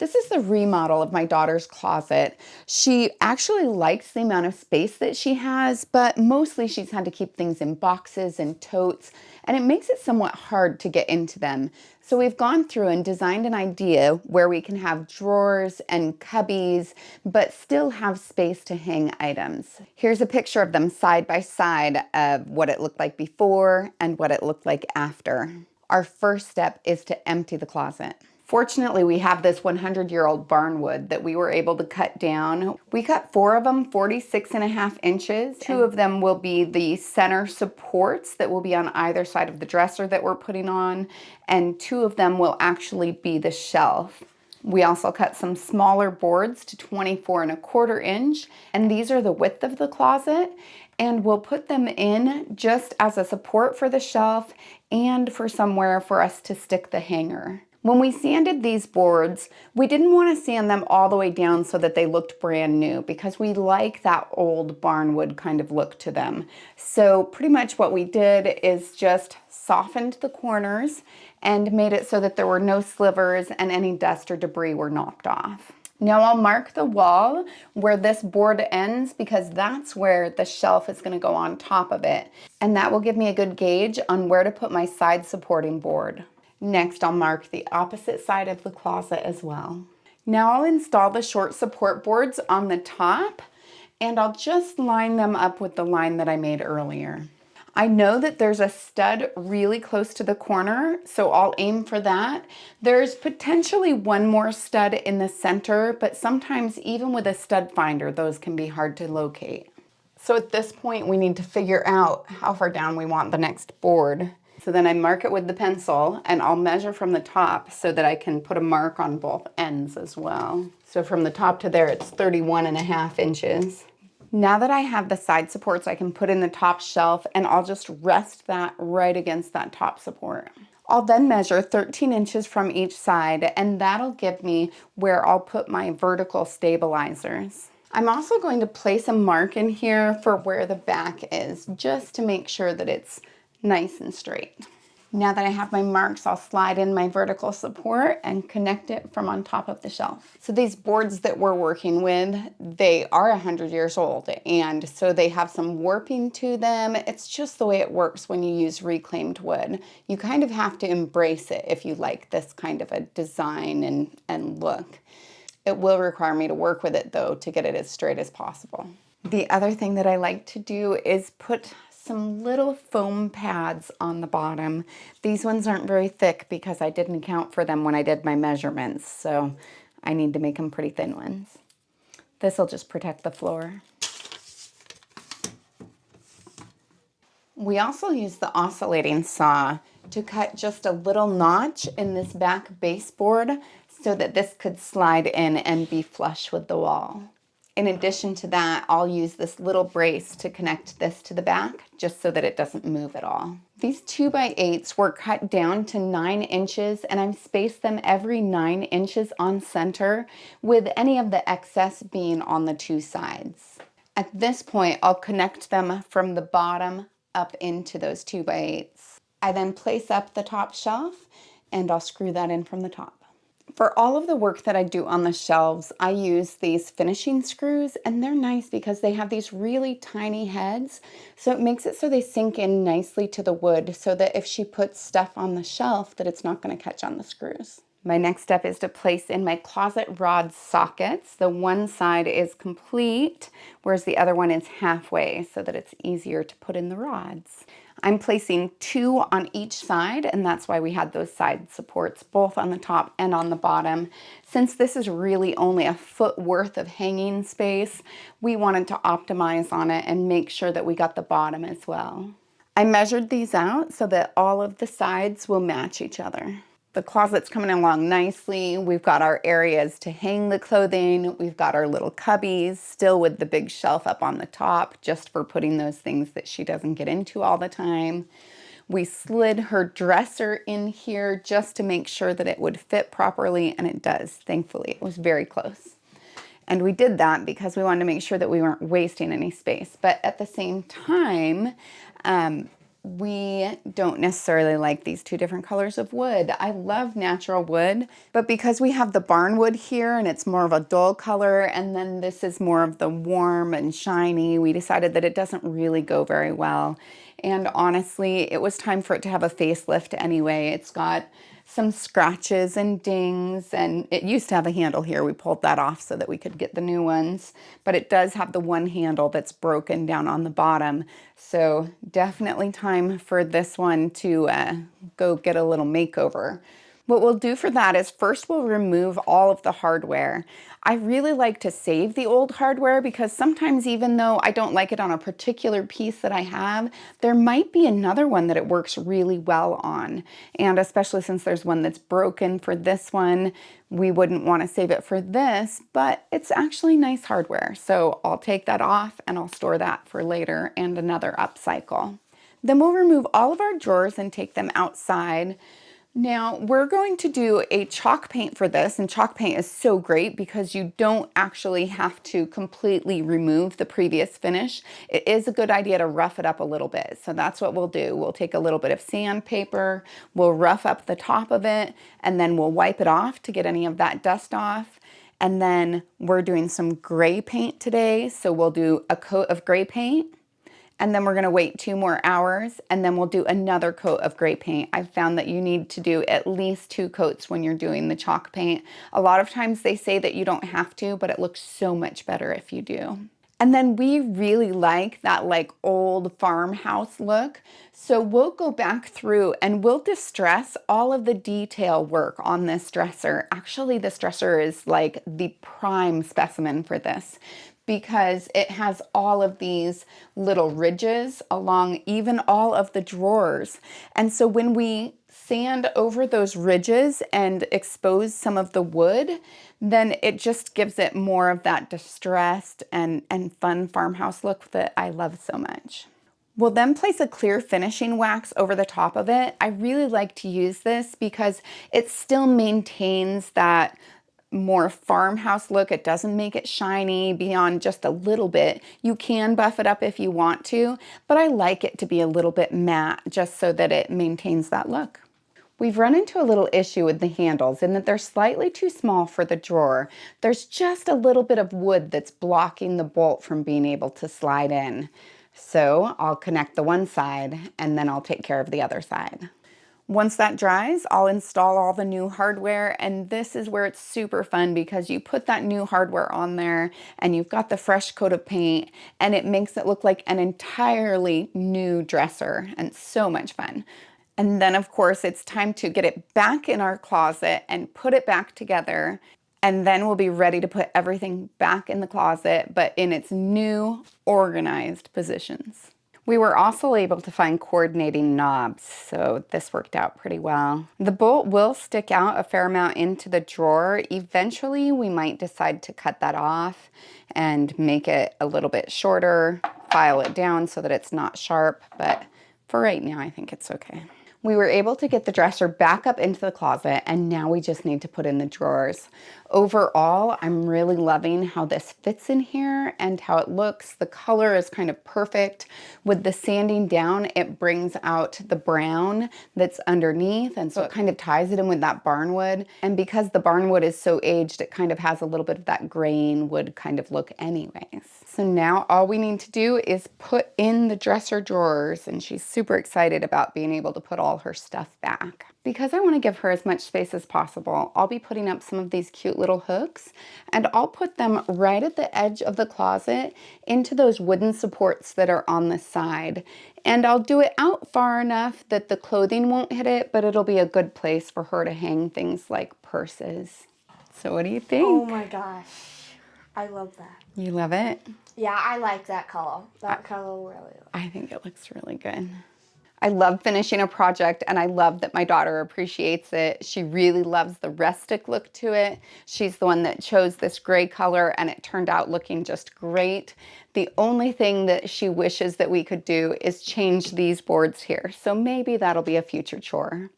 This is the remodel of my daughter's closet. She actually likes the amount of space that she has, but mostly she's had to keep things in boxes and totes, and it makes it somewhat hard to get into them. So we've gone through and designed an idea where we can have drawers and cubbies, but still have space to hang items. Here's a picture of them side by side of what it looked like before and what it looked like after. Our first step is to empty the closet. Fortunately, we have this 100-year-old barnwood that we were able to cut down. We cut 4 of them, 46.5 inches. 2 of them will be the center supports that will be on either side of the dresser that we're putting on, and 2 of them will actually be the shelf. We also cut some smaller boards to 24.25 inch, and these are the width of the closet, and we'll put them in just as a support for the shelf and for somewhere for us to stick the hanger. When we sanded these boards, we didn't want to sand them all the way down so that they looked brand new because we like that old barnwood kind of look to them. So pretty much what we did is just softened the corners and made it so that there were no slivers and any dust or debris were knocked off. Now I'll mark the wall where this board ends because that's where the shelf is going to go on top of it. And that will give me a good gauge on where to put my side supporting board. Next, I'll mark the opposite side of the closet as well. Now I'll install the short support boards on the top, and I'll just line them up with the line that I made earlier. I know that there's a stud really close to the corner, so I'll aim for that. There's potentially one more stud in the center, but sometimes even with a stud finder, those can be hard to locate. So at this point, we need to figure out how far down we want the next board. So then I mark it with the pencil, and I'll measure from the top so that I can put a mark on both ends as well. So from the top to there, it's 31.5 inches. Now that I have the side supports, I can put in the top shelf, and I'll just rest that right against that top support. I'll then measure 13 inches from each side, and that'll give me where I'll put my vertical stabilizers. I'm also going to place a mark in here for where the back is, just to make sure that it's nice and straight. Now that I have my marks, I'll slide in my vertical support and connect it from on top of the shelf. So these boards that we're working with, they are 100 years old, and so they have some warping to them. It's just the way it works when you use reclaimed wood. You kind of have to embrace it if you like this kind of a design and look. It will require me to work with it though to get it as straight as possible. The other thing that I like to do is put some little foam pads on the bottom. These ones aren't very thick because I didn't account for them when I did my measurements, so I need to make them pretty thin ones. This will just protect the floor. We also use the oscillating saw to cut just a little notch in this back baseboard so that this could slide in and be flush with the wall. In addition to that, I'll use this little brace to connect this to the back just so that it doesn't move at all. These 2x8s were cut down to 9 inches, and I've spaced them every 9 inches on center, with any of the excess being on the 2 sides. At this point, I'll connect them from the bottom up into those 2x8s. I then place up the top shelf, and I'll screw that in from the top. For all of the work that I do on the shelves, I use these finishing screws, and they're nice because they have these really tiny heads, so it makes it so they sink in nicely to the wood so that if she puts stuff on the shelf that it's not going to catch on the screws. My next step is to place in my closet rod sockets. The one side is complete, whereas the other one is halfway so that it's easier to put in the rods. I'm placing 2 on each side, and that's why we had those side supports, both on the top and on the bottom. Since this is really only a foot worth of hanging space, we wanted to optimize on it and make sure that we got the bottom as well. I measured these out so that all of the sides will match each other. The closet's coming along nicely. We've got our areas to hang the clothing. We've got our little cubbies, still with the big shelf up on the top, just for putting those things that she doesn't get into all the time. We slid her dresser in here just to make sure that it would fit properly, and it does, thankfully. It was very close. And we did that because we wanted to make sure that we weren't wasting any space. But at the same time, We don't necessarily like these two different colors of wood. I love natural wood, but because we have the barn wood here and it's more of a dull color, and then this is more of the warm and shiny, we decided that it doesn't really go very well. And honestly, it was time for it to have a facelift anyway. It's got some scratches and dings, and it used to have a handle here. We pulled that off so that we could get the new ones, but it does have the one handle that's broken down on the bottom. So definitely time for this one to go get a little makeover. What we'll do for that is first we'll remove all of the hardware. I really like to save the old hardware because sometimes even though I don't like it on a particular piece that I have, there might be another one that it works really well on. And especially since there's one that's broken for this one, we wouldn't want to save it for this, but it's actually nice hardware. So I'll take that off and I'll store that for later and another upcycle. Then we'll remove all of our drawers and take them outside. Now we're going to do a chalk paint for this, and chalk paint is so great because you don't actually have to completely remove the previous finish. It is a good idea to rough it up a little bit. So that's what we'll do. We'll take a little bit of sandpaper, we'll rough up the top of it, and then we'll wipe it off to get any of that dust off. And then we're doing some gray paint today. So we'll do a coat of gray paint, and then we're gonna wait 2 more hours, and then we'll do another coat of gray paint. I've found that you need to do at least 2 coats when you're doing the chalk paint. A lot of times they say that you don't have to, but it looks so much better if you do. And then we really like that like old farmhouse look. So we'll go back through and we'll distress all of the detail work on this dresser. Actually, this dresser is like the prime specimen for this, because it has all of these little ridges along even all of the drawers. And so when we sand over those ridges and expose some of the wood, then it just gives it more of that distressed and fun farmhouse look that I love so much. We'll then place a clear finishing wax over the top of it. I really like to use this because it still maintains that more farmhouse look. It doesn't make it shiny beyond just a little bit. You can buff it up if you want to, but I like it to be a little bit matte just so that it maintains that look. We've run into a little issue with the handles in that they're slightly too small for the drawer. There's just a little bit of wood that's blocking the bolt from being able to slide in. So I'll connect the one side and then I'll take care of the other side. Once that dries, I'll install all the new hardware, and this is where it's super fun because you put that new hardware on there and you've got the fresh coat of paint and it makes it look like an entirely new dresser, and so much fun. And then of course it's time to get it back in our closet and put it back together, and then we'll be ready to put everything back in the closet but in its new organized positions. We were also able to find coordinating knobs, so this worked out pretty well. The bolt will stick out a fair amount into the drawer. Eventually, we might decide to cut that off and make it a little bit shorter, file it down so that it's not sharp, but for right now, I think it's okay. We were able to get the dresser back up into the closet, and now we just need to put in the drawers. Overall, I'm really loving how this fits in here and how it looks. The color is kind of perfect. With the sanding down, it brings out the brown that's underneath, and so it kind of ties it in with that barnwood. And because the barnwood is so aged, it kind of has a little bit of that graying wood kind of look anyways. So now all we need to do is put in the dresser drawers, and she's super excited about being able to put all her stuff back. Because I want to give her as much space as possible, I'll be putting up some of these cute little hooks, and I'll put them right at the edge of the closet into those wooden supports that are on the side. And I'll do it out far enough that the clothing won't hit it, but it'll be a good place for her to hang things like purses. So what do you think? Oh my gosh. I love that. You love it? Yeah, I like that color. That color really. I think it looks really good. I love finishing a project, and I love that my daughter appreciates it. She really loves the rustic look to it. She's the one that chose this gray color, and it turned out looking just great. The only thing that she wishes that we could do is change these boards here. So maybe that'll be a future chore.